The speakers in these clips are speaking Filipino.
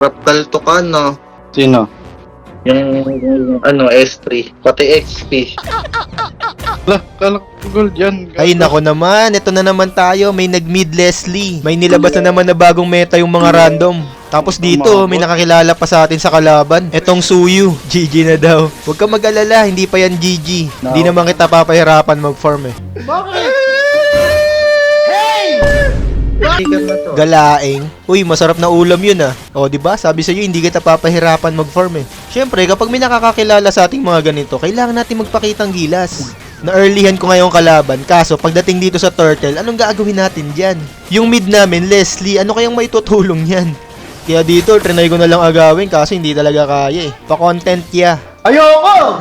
Rapcal to ka, no? Sino? Yung S3, pati XP. Lah, kalak gold yan. Ay nako naman, ito na naman tayo. May nag-mid Leslie. May nilabas na naman na bagong meta yung mga random. Tapos dito, may nakakilala pa sa atin sa kalaban. Etong Suyu. GG na daw. Huwag ka mag-alala, hindi pa yan GG. Hindi naman kita papahirapan mag-farm eh. Sikat na to. Galaing. Uy, masarap na ulam yun ah. O, di ba? Sabi sa iyo, hindi kita papahirapan mag-farm eh. Syempre, kapag may nakakakilala sa ating mga ganito, kailangan natin magpakitang gilas. Na-earlyhan ko ngayong kalaban, kaso pagdating dito sa turtle, anong gagawin natin dyan? Yung mid namin, Leslie, ano kayang maitutulong yan? Kaya dito, trinay ko na lang agawin kaso hindi talaga kaya eh. Pa-content ya. Ayoko!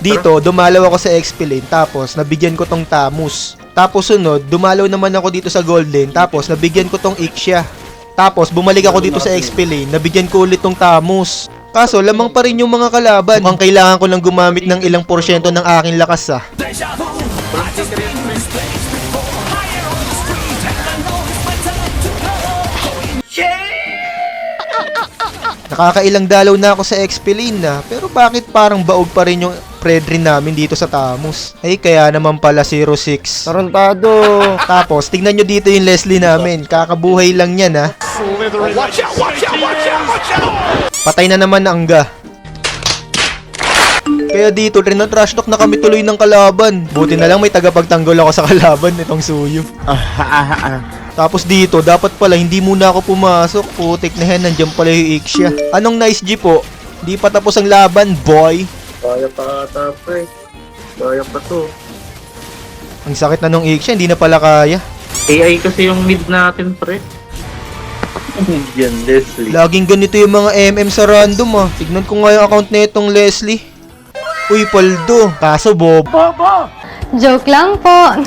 Dito, dumalaw ako sa XP lane, tapos nabigyan ko tong Tamus. Tapos sunod, dumalaw naman ako dito sa Gold lane, tapos nabigyan ko tong Ixia. Tapos bumalik ako dito sa XP lane, nabigyan ko ulit tong Tamus. Kaso lamang pa rin yung mga kalaban. Mukhang kailangan ko lang gumamit ng ilang porsyento ng aking lakas ah. Nakakailang dalaw na ako sa XP lane na, pero bakit parang baog pa rin yung Predrin namin dito sa Tamus? Ay, kaya naman pala 06. Tarantado. Tapos, tignan nyo dito yung Leslie namin. Kakabuhay lang yan ha. Patay na naman na angga. Kaya dito, trash talk na kami tuloy ng kalaban. Buti na lang may tagapagtanggol ako sa kalaban nitong Suyu. Tapos dito, dapat pala hindi muna ako pumasok. Putik na yan, nandiyan pala yung Ixia. Anong nice G po? Di pa tapos ang laban, boy. Kaya pa ata, pre. Kaya pa to. Ang sakit na nung Ixia, hindi na pala kaya. AI kasi yung mid natin, pre. Yan, Leslie. Laging ganito yung mga MM sa random ah. Tignan ko nga yung account na itong Leslie. Uy, paldo. Kaso bob. Joke lang po.